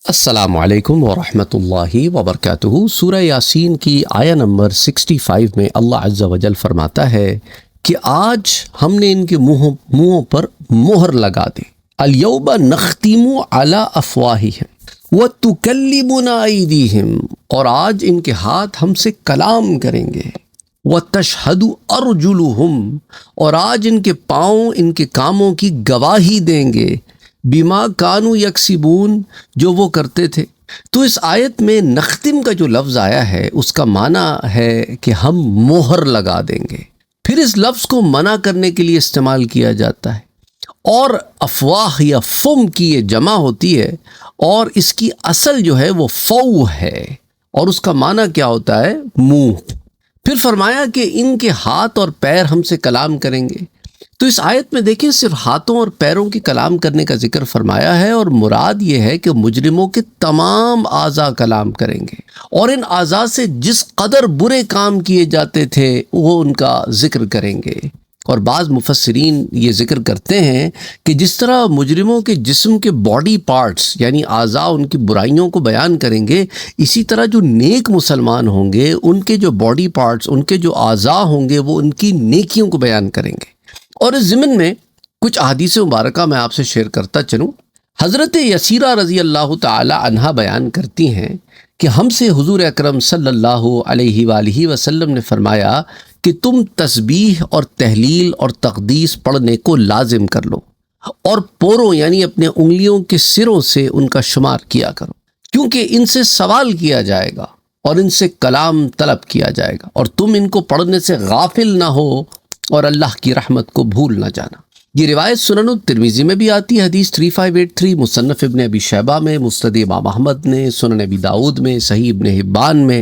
السلام علیکم ورحمۃ اللہ وبرکاتہ۔ سورہ یاسین کی آیہ نمبر 65 میں اللہ عز و جل فرماتا ہے کہ آج ہم نے ان کے منہوں پر مہر لگا دی۔ الیوم نختم علی افواہہم وتکلمنا ایدیہم، اور آج ان کے ہاتھ ہم سے کلام کریں گے۔ وتشہد ارجلہم، اور آج ان کے پاؤں ان کے کاموں کی گواہی دیں گے۔ بما کانوا یکسبون، جو وہ کرتے تھے۔ تو اس آیت میں نختم کا جو لفظ آیا ہے اس کا معنی ہے کہ ہم مہر لگا دیں گے۔ پھر اس لفظ کو منع کرنے کے لیے استعمال کیا جاتا ہے، اور افواہ یا فم کی یہ جمع ہوتی ہے، اور اس کی اصل جو ہے وہ فو ہے، اور اس کا معنی کیا ہوتا ہے؟ منہ۔ پھر فرمایا کہ ان کے ہاتھ اور پیر ہم سے کلام کریں گے۔ تو اس آیت میں دیکھیں صرف ہاتھوں اور پیروں کی کلام کرنے کا ذکر فرمایا ہے، اور مراد یہ ہے کہ مجرموں کے تمام اعضاء کلام کریں گے، اور ان اعضاء سے جس قدر برے کام کیے جاتے تھے وہ ان کا ذکر کریں گے۔ اور بعض مفسرین یہ ذکر کرتے ہیں کہ جس طرح مجرموں کے جسم کے باڈی پارٹس یعنی اعضاء ان کی برائیوں کو بیان کریں گے، اسی طرح جو نیک مسلمان ہوں گے ان کے جو باڈی پارٹس، ان کے جو اعضاء ہوں گے وہ ان کی نیکیوں کو بیان کریں گے۔ اور اس ضمن میں کچھ احادیث مبارکہ میں آپ سے شیئر کرتا چلوں۔ حضرت یسیرہ رضی اللہ تعالی عنہا بیان کرتی ہیں کہ ہم سے حضور اکرم صلی اللہ علیہ وآلہ وسلم نے فرمایا کہ تم تسبیح اور تحلیل اور تقدیس پڑھنے کو لازم کر لو، اور پوروں یعنی اپنے انگلیوں کے سروں سے ان کا شمار کیا کرو، کیونکہ ان سے سوال کیا جائے گا اور ان سے کلام طلب کیا جائے گا، اور تم ان کو پڑھنے سے غافل نہ ہو اور اللہ کی رحمت کو بھول نہ جانا۔ یہ روایت سنن الترمذی میں بھی آتی ہے، حدیث 3583، مصنف ابن ابی شیبہ میں، مسند امام احمد میں، سنن ابی داؤد میں، صحیح ابن حبان میں،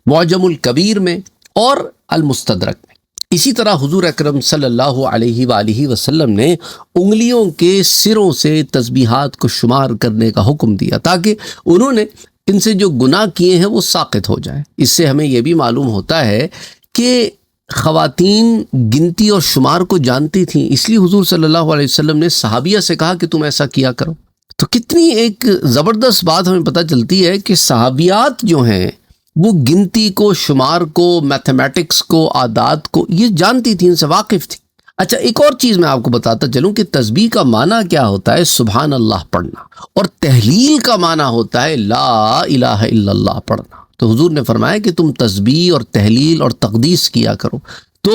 معجم الکبیر میں اور المستدرک میں۔ اسی طرح حضور اکرم صلی اللہ علیہ وآلہ وسلم نے انگلیوں کے سروں سے تسبیحات کو شمار کرنے کا حکم دیا، تاکہ انہوں نے ان سے جو گناہ کیے ہیں وہ ساقط ہو جائیں۔ اس سے ہمیں یہ بھی معلوم ہوتا ہے کہ خواتین گنتی اور شمار کو جانتی تھیں، اس لیے حضور صلی اللہ علیہ وسلم نے صحابیہ سے کہا کہ تم ایسا کیا کرو۔ تو کتنی ایک زبردست بات ہمیں پتہ چلتی ہے کہ صحابیات جو ہیں وہ گنتی کو، شمار کو، میتھمیٹکس کو، عادات کو یہ جانتی تھیں، ان سے واقف تھی۔ اچھا، ایک اور چیز میں آپ کو بتاتا چلوں کہ تسبیح کا معنی کیا ہوتا ہے؟ سبحان اللہ پڑھنا، اور تحلیل کا معنی ہوتا ہے لا الہ الا اللہ پڑھنا۔ تو حضور نے فرمایا کہ تم تسبیح اور تحلیل اور تقدیس کیا کرو۔ تو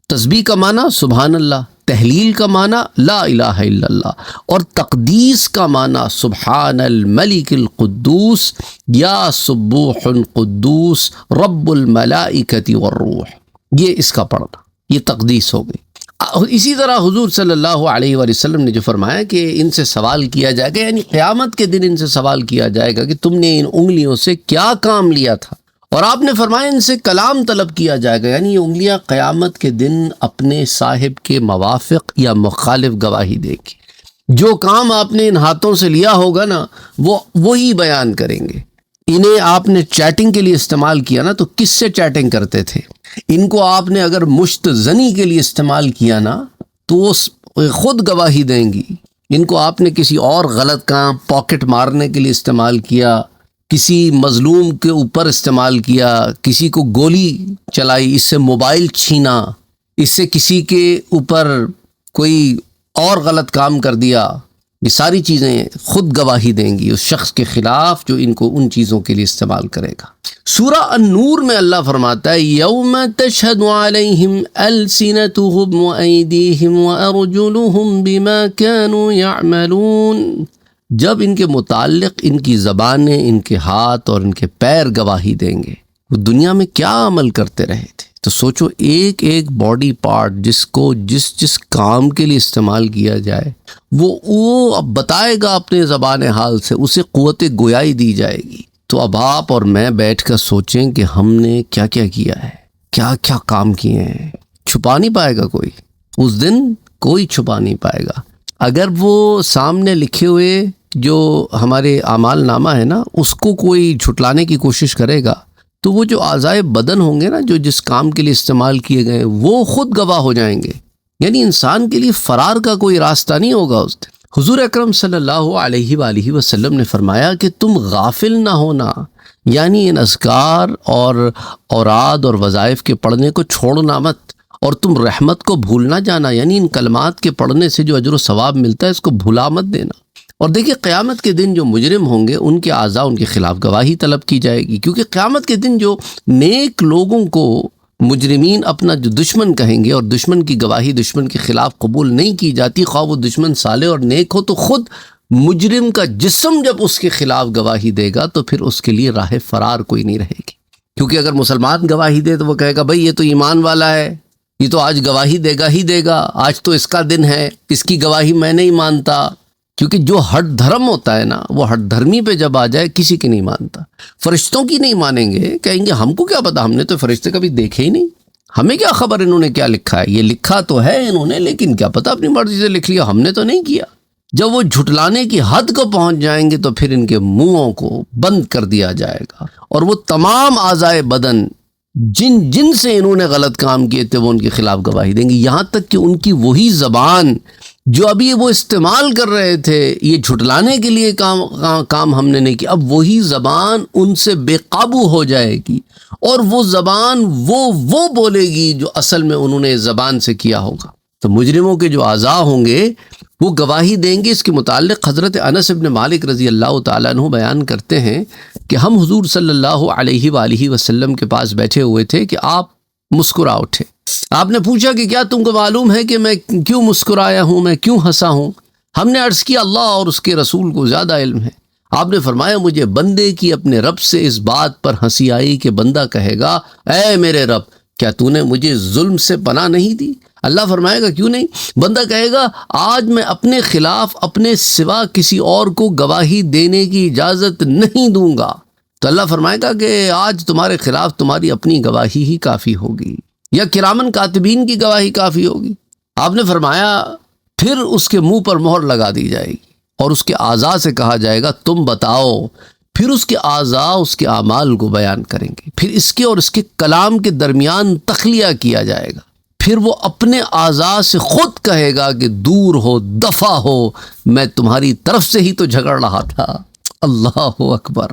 تسبیح کا معنی سبحان اللہ، تحلیل کا معنی لا الہ الا اللہ، اور تقدیس کا معنی سبحان الملک القدوس یا سبوح قدوس رب الملائکۃ والروح، یہ اس کا پڑھنا، یہ تقدیس ہو گئی۔ اسی طرح حضور صلی اللہ علیہ وآلہ وسلم نے جو فرمایا کہ ان سے سوال کیا جائے گا، یعنی قیامت کے دن ان سے سوال کیا جائے گا کہ تم نے ان انگلیوں سے کیا کام لیا تھا، اور آپ نے فرمایا ان سے کلام طلب کیا جائے گا، یعنی یہ انگلیاں قیامت کے دن اپنے صاحب کے موافق یا مخالف گواہی دے گی۔ جو کام آپ نے ان ہاتھوں سے لیا ہوگا نا وہ وہی بیان کریں گے۔ انہیں آپ نے چیٹنگ کے لیے استعمال کیا نا، تو کس سے چیٹنگ کرتے تھے؟ ان کو آپ نے اگر مشت زنی کے لیے استعمال کیا نا تو وہ خود گواہی دیں گی۔ ان کو آپ نے کسی اور غلط کام، پاکٹ مارنے کے لیے استعمال کیا، کسی مظلوم کے اوپر استعمال کیا، کسی کو گولی چلائی، اس سے موبائل چھینا، اس سے کسی کے اوپر کوئی اور غلط کام کر دیا، یہ ساری چیزیں خود گواہی دیں گی اس شخص کے خلاف جو ان کو ان چیزوں کے لیے استعمال کرے گا۔ سورہ النور میں اللہ فرماتا ہے یوم تشہد علیہم السنتہم وایدیہم وارجلہم بما کانوا یعملون، جب ان کے متعلق ان کی زبانیں، ان کے ہاتھ اور ان کے پیر گواہی دیں گے وہ دنیا میں کیا عمل کرتے رہے تھے۔ تو سوچو، ایک ایک باڈی پارٹ جس کو جس کام کے لیے استعمال کیا جائے وہ اب بتائے گا اپنے زبان حال سے، اسے قوت گویائی دی جائے گی۔ تو اب آپ اور میں بیٹھ کر سوچیں کہ ہم نے کیا کیا کیا ہے، کیا کیا کام کیے ہیں۔ چھپا نہیں پائے گا کوئی، اس دن کوئی چھپا نہیں پائے گا۔ اگر وہ سامنے لکھے ہوئے جو ہمارے اعمال نامہ ہے نا اس کو کوئی جھٹلانے کی کوشش کرے گا تو وہ جو اعضائے بدن ہوں گے نا جو جس کام کے لیے استعمال کیے گئے وہ خود گواہ ہو جائیں گے، یعنی انسان کے لیے فرار کا کوئی راستہ نہیں ہوگا اس دن۔ حضور اکرم صلی اللہ علیہ وآلہ وسلم نے فرمایا کہ تم غافل نہ ہونا، یعنی ان اذکار اور اوراد اور وظائف کے پڑھنے کو چھوڑنا مت، اور تم رحمت کو بھولنا جانا، یعنی ان کلمات کے پڑھنے سے جو اجر و ثواب ملتا ہے اس کو بھلا مت دینا۔ اور دیکھیے قیامت کے دن جو مجرم ہوں گے ان کے اعضاء ان کے خلاف گواہی طلب کی جائے گی، کیونکہ قیامت کے دن جو نیک لوگوں کو مجرمین اپنا جو دشمن کہیں گے، اور دشمن کی گواہی دشمن کے خلاف قبول نہیں کی جاتی، خواہ وہ دشمن صالح اور نیک ہو، تو خود مجرم کا جسم جب اس کے خلاف گواہی دے گا تو پھر اس کے لیے راہ فرار کوئی نہیں رہے گی، کیونکہ اگر مسلمان گواہی دے تو وہ کہے گا بھئی یہ تو ایمان والا ہے، یہ تو آج گواہی دے گا ہی دے گا، آج تو اس کا دن ہے، اس کی گواہی میں نہیں مانتا، کیونکہ جو ہٹ دھرم ہوتا ہے نا وہ ہٹ دھرمی پہ جب آ جائے کسی کی نہیں مانتا۔ فرشتوں کی نہیں مانیں گے، کہیں گے ہم کو کیا پتا، ہم نے تو فرشتے کبھی دیکھے ہی نہیں، ہمیں کیا خبر انہوں نے کیا لکھا ہے، یہ لکھا تو ہے انہوں نے لیکن کیا پتا اپنی مرضی سے لکھ لیا، ہم نے تو نہیں کیا۔ جب وہ جھٹلانے کی حد کو پہنچ جائیں گے تو پھر ان کے منہوں کو بند کر دیا جائے گا، اور وہ تمام اعضائے بدن جن سے انہوں نے غلط کام کیے تھے وہ ان کے خلاف گواہی دیں گے، یہاں تک کہ ان کی وہی زبان جو ابھی وہ استعمال کر رہے تھے یہ جھٹلانے کے لیے کام ہم نے نہیں کیا، اب وہی زبان ان سے بے قابو ہو جائے گی، اور وہ زبان وہ بولے گی جو اصل میں انہوں نے زبان سے کیا ہوگا۔ تو مجرموں کے جو اعضاء ہوں گے وہ گواہی دیں گے۔ اس کے متعلق حضرت انس بن مالک رضی اللہ تعالیٰ عنہ بیان کرتے ہیں کہ ہم حضور صلی اللہ علیہ وآلہ وسلم کے پاس بیٹھے ہوئے تھے کہ آپ مسکرا اٹھے۔ آپ نے پوچھا کہ کیا تم کو معلوم ہے کہ میں کیوں مسکرایا ہوں، میں کیوں ہنسا ہوں؟ ہم نے عرض کیا اللہ اور اس کے رسول کو زیادہ علم ہے۔ آپ نے فرمایا مجھے بندے کی اپنے رب سے اس بات پر ہنسی آئی کہ بندہ کہے گا اے میرے رب کیا تو نے مجھے ظلم سے پناہ نہیں دی؟ اللہ فرمائے گا کیوں نہیں؟ بندہ کہے گا آج میں اپنے خلاف اپنے سوا کسی اور کو گواہی دینے کی اجازت نہیں دوں گا، تو اللہ فرمائے گا کہ آج تمہارے خلاف تمہاری اپنی گواہی ہی کافی ہوگی، یا کرامن کاتبین کی گواہی کافی ہوگی۔ آپ نے فرمایا پھر اس کے منہ پر مہر لگا دی جائے گی اور اس کے اعضاء سے کہا جائے گا تم بتاؤ، پھر اس کے اعضاء اس کے اعمال کو بیان کریں گے، پھر اس کے اور اس کے کلام کے درمیان تخلیہ کیا جائے گا، پھر وہ اپنے اعضاء سے خود کہے گا کہ دور ہو، دفع ہو، میں تمہاری طرف سے ہی تو جھگڑ رہا تھا۔ اللہ اکبر،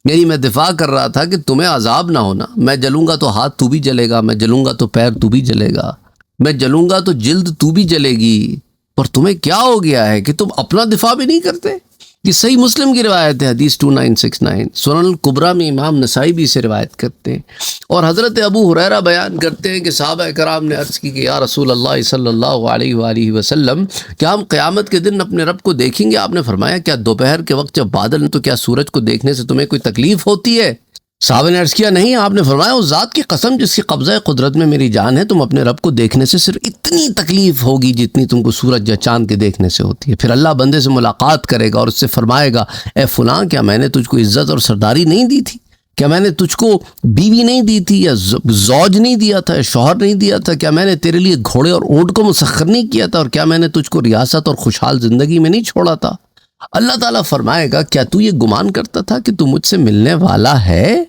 یعنی میں دفاع کر رہا تھا کہ تمہیں عذاب نہ ہونا، میں جلوں گا تو ہاتھ تو بھی جلے گا، میں جلوں گا تو پیر تو بھی جلے گا، میں جلوں گا تو جلد تو بھی جلے گی، اور تمہیں کیا ہو گیا ہے کہ تم اپنا دفاع بھی نہیں کرتے؟ یہ صحیح مسلم کی روایت ہے، حدیث 2969، سنن الکبریٰ میں امام نسائی بھی اسے روایت کرتے ہیں۔ اور حضرت ابو ہریرہ بیان کرتے ہیں کہ صحابہ کرام نے عرض کی کہ یا رسول اللہ صلی اللہ علیہ وآلہ وسلم کیا ہم قیامت کے دن اپنے رب کو دیکھیں گے؟ آپ نے فرمایا کیا دوپہر کے وقت جب بادل ہیں تو کیا سورج کو دیکھنے سے تمہیں کوئی تکلیف ہوتی ہے؟ صحابہ نے عرض کیا نہیں۔ آپ نے فرمایا اس ذات کی قسم جس کی قبضہ قدرت میں میری جان ہے، تم اپنے رب کو دیکھنے سے صرف اتنی تکلیف ہوگی جتنی تم کو سورج یا چاند کے دیکھنے سے ہوتی ہے۔ پھر اللہ بندے سے ملاقات کرے گا اور اس سے فرمائے گا اے فلاں کیا میں نے تجھ کو عزت اور سرداری نہیں دی تھی؟ کیا میں نے تجھ کو بیوی نہیں دی تھی، یا زوج نہیں دیا تھا، یا شوہر نہیں دیا تھا؟ کیا میں نے تیرے لیے گھوڑے اور اونٹ کو مسخر نہیں کیا تھا؟ اور کیا میں نے تجھ کو ریاست اور خوشحال زندگی میں نہیں چھوڑا تھا؟ اللہ تعالیٰ فرمائے گا کیا تو یہ گمان کرتا تھا کہ تو مجھ سے ملنے والا ہے؟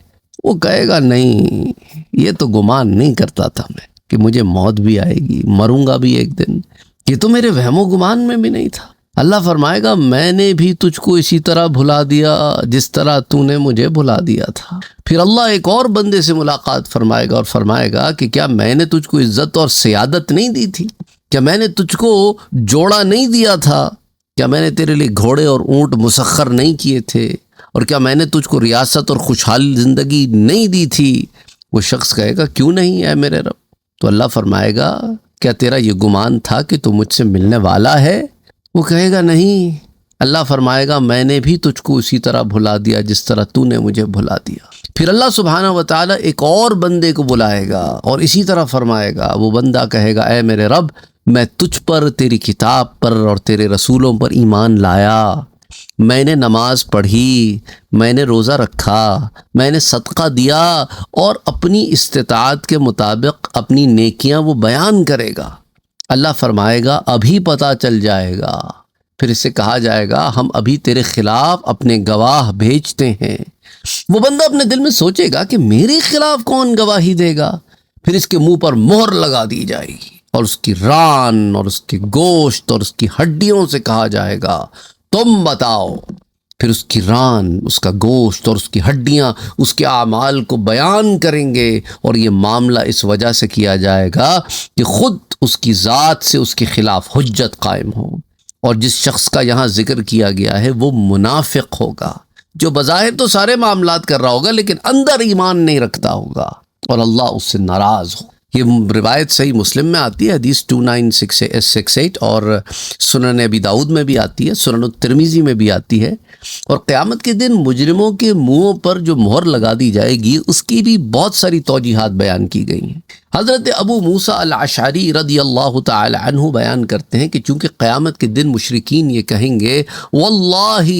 وہ کہے گا نہیں، یہ تو گمان نہیں کرتا تھا میں کہ مجھے موت بھی آئے گی، مروں گا بھی ایک دن، یہ تو میرے وہم و گمان میں بھی نہیں تھا۔ اللہ فرمائے گا میں نے بھی تجھ کو اسی طرح بھلا دیا جس طرح تو نے مجھے بھلا دیا تھا۔ پھر اللہ ایک اور بندے سے ملاقات فرمائے گا اور فرمائے گا کہ کیا میں نے تجھ کو عزت اور سیادت نہیں دی تھی؟ کیا میں نے تجھ کو جوڑا نہیں دیا تھا؟ کیا میں نے تیرے لیے گھوڑے اور اونٹ مسخر نہیں کیے تھے؟ اور کیا میں نے تجھ کو ریاست اور خوشحال زندگی نہیں دی تھی؟ وہ شخص کہے گا کیوں نہیں اے میرے رب؟ تو اللہ فرمائے گا کیا تیرا یہ گمان تھا کہ تو مجھ سے ملنے والا ہے؟ وہ کہے گا نہیں۔ اللہ فرمائے گا میں نے بھی تجھ کو اسی طرح بھلا دیا جس طرح تو نے مجھے بھلا دیا۔ پھر اللہ سبحانہ و تعالیٰ ایک اور بندے کو بلائے گا اور اسی طرح فرمائے گا۔ وہ بندہ کہے گا اے میرے رب میں تجھ پر، تیری کتاب پر اور تیرے رسولوں پر ایمان لایا، میں نے نماز پڑھی، میں نے روزہ رکھا، میں نے صدقہ دیا، اور اپنی استطاعت کے مطابق اپنی نیکیاں وہ بیان کرے گا۔ اللہ فرمائے گا ابھی پتہ چل جائے گا۔ پھر اس سے کہا جائے گا ہم ابھی تیرے خلاف اپنے گواہ بھیجتے ہیں۔ وہ بندہ اپنے دل میں سوچے گا کہ میرے خلاف کون گواہی دے گا؟ پھر اس کے منہ پر مہر لگا دی جائے گی اور اس کی ران اور اس کے گوشت اور اس کی ہڈیوں سے کہا جائے گا تم بتاؤ۔ پھر اس کی ران، اس کا گوشت اور اس کی ہڈیاں اس کے اعمال کو بیان کریں گے، اور یہ معاملہ اس وجہ سے کیا جائے گا کہ خود اس کی ذات سے اس کے خلاف حجت قائم ہو۔ اور جس شخص کا یہاں ذکر کیا گیا ہے وہ منافق ہوگا، جو بظاہر تو سارے معاملات کر رہا ہوگا لیکن اندر ایمان نہیں رکھتا ہوگا، اور اللہ اس سے ناراض ہو۔ یہ روایت صحیح مسلم میں آتی ہے، حدیث 2968، اور سنن ابی داؤد میں بھی آتی ہے، سنن الترمذی میں بھی آتی ہے۔ اور قیامت کے دن مجرموں کے منہوں پر جو مہر لگا دی جائے گی اس کی بھی بہت ساری توجیحات بیان کی گئی ہیں۔ حضرت ابو موسیٰ الاشعری رضی اللہ تعالی عنہ بیان کرتے ہیں کہ چونکہ قیامت کے دن مشرکین یہ کہیں گے واللہ،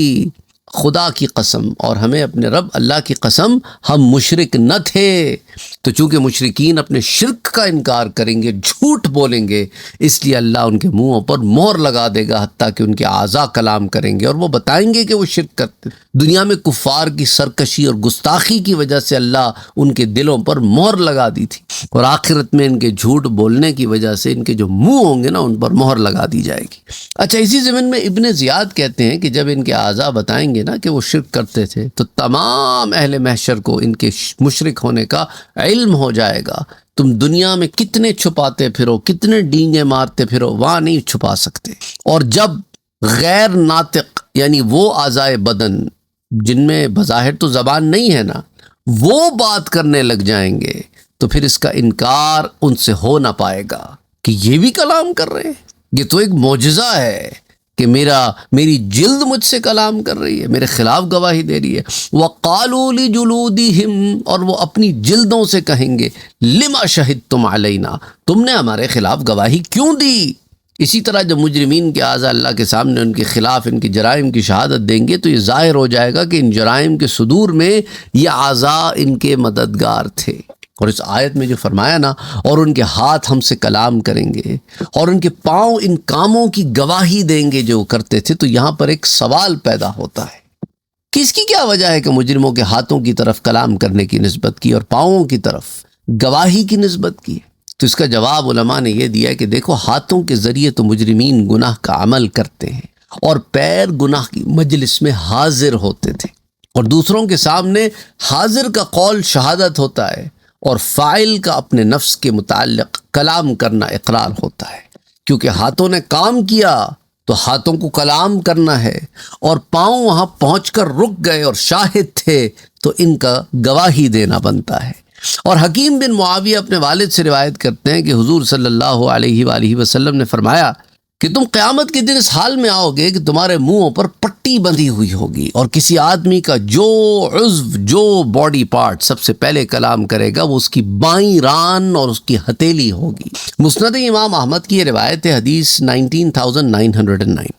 خدا کی قسم اور ہمیں اپنے رب اللہ کی قسم ہم مشرک نہ تھے، تو چونکہ مشرکین اپنے شرک کا انکار کریں گے، جھوٹ بولیں گے، اس لیے اللہ ان کے منہوں پر مہر لگا دے گا، حتیٰ کہ ان کے اعضاء کلام کریں گے اور وہ بتائیں گے کہ وہ شرک کرتے۔ دنیا میں کفار کی سرکشی اور گستاخی کی وجہ سے اللہ ان کے دلوں پر مہر لگا دی تھی، اور آخرت میں ان کے جھوٹ بولنے کی وجہ سے ان کے جو منہ ہوں گے نا ان پر مہر لگا دی جائے گی۔ اچھا، اسی ضمن میں ابن زیاد کہتے ہیں کہ جب ان کے اعضاء بتائیں گے نا کہ وہ شرک کرتے تھے تو تمام اہل محشر کو ان کے مشرک ہونے کا علم ہو جائے گا۔ تم دنیا میں کتنے چھپاتے پھرو، کتنے ڈینگے مارتے پھرو، وہاں نہیں چھپا سکتے۔ اور جب غیر ناطق یعنی وہ اعضائے بدن جن میں بظاہر تو زبان نہیں ہے نا، وہ بات کرنے لگ جائیں گے تو پھر اس کا انکار ان سے ہو نہ پائے گا کہ یہ بھی کلام کر رہے ہیں، یہ تو ایک معجزہ ہے کہ میری جلد مجھ سے کلام کر رہی ہے، میرے خلاف گواہی دے رہی ہے۔ وَقَالُوا لِجُلُودِهِمْ، اور وہ اپنی جلدوں سے کہیں گے لِمَا شَهِدْتُمْ عَلَيْنَا، تم نے ہمارے خلاف گواہی کیوں دی؟ اسی طرح جب مجرمین کے اعضاء اللہ کے سامنے ان کے خلاف ان کے جرائم کی شہادت دیں گے تو یہ ظاہر ہو جائے گا کہ ان جرائم کے صدور میں یہ اعضاء ان کے مددگار تھے۔ اور اس آیت میں جو فرمایا نا، اور ان کے ہاتھ ہم سے کلام کریں گے اور ان کے پاؤں ان کاموں کی گواہی دیں گے جو کرتے تھے، تو یہاں پر ایک سوال پیدا ہوتا ہے کہ اس کی کیا وجہ ہے کہ مجرموں کے ہاتھوں کی طرف کلام کرنے کی نسبت کی اور پاؤں کی طرف گواہی کی نسبت کی؟ تو اس کا جواب علماء نے یہ دیا کہ دیکھو، ہاتھوں کے ذریعے تو مجرمین گناہ کا عمل کرتے ہیں اور پیر گناہ کی مجلس میں حاضر ہوتے تھے، اور دوسروں کے سامنے حاضر کا قول شہادت ہوتا ہے اور فاعل کا اپنے نفس کے متعلق کلام کرنا اقرار ہوتا ہے۔ کیونکہ ہاتھوں نے کام کیا تو ہاتھوں کو کلام کرنا ہے، اور پاؤں وہاں پہنچ کر رک گئے اور شاہد تھے تو ان کا گواہی دینا بنتا ہے۔ اور حکیم بن معاویہ اپنے والد سے روایت کرتے ہیں کہ حضور صلی اللہ علیہ وآلہ وسلم نے فرمایا کہ تم قیامت کے دن اس حال میں آؤ گے کہ تمہارے منہوں پر پٹی بندھی ہوئی ہوگی، اور کسی آدمی کا جو عضو، جو باڈی پارٹ سب سے پہلے کلام کرے گا وہ اس کی بائیں ران اور اس کی ہتھیلی ہوگی۔ مسند امام احمد کی یہ روایت ہے، حدیث 19909۔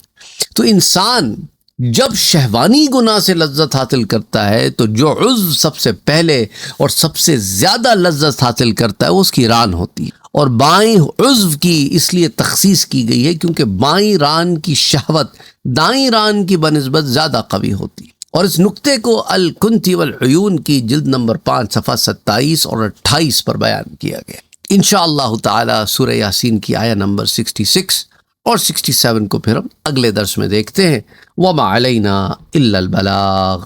تو انسان جب شہوانی گناہ سے لذت حاصل کرتا ہے تو جو عضو سب سے پہلے اور سب سے زیادہ لذت حاصل کرتا ہے وہ اس کی ران ہوتی ہے، اور بائیں عضو کی اس لیے تخصیص کی گئی ہے کیونکہ بائیں ران کی شہوت دائیں ران کی بنسبت زیادہ قوی ہوتی ہے۔ اور اس نقطے کو الکنتی والعیون کی جلد نمبر 5 صفحہ 27 اور 28 پر بیان کیا گیا۔ انشاءاللہ تعالی سورہ یاسین کی آیہ نمبر 66 اور 67 کو پھر ہم اگلے درس میں دیکھتے ہیں۔ وَمَا عَلَيْنَا إِلَّا الْبَلَاغُ۔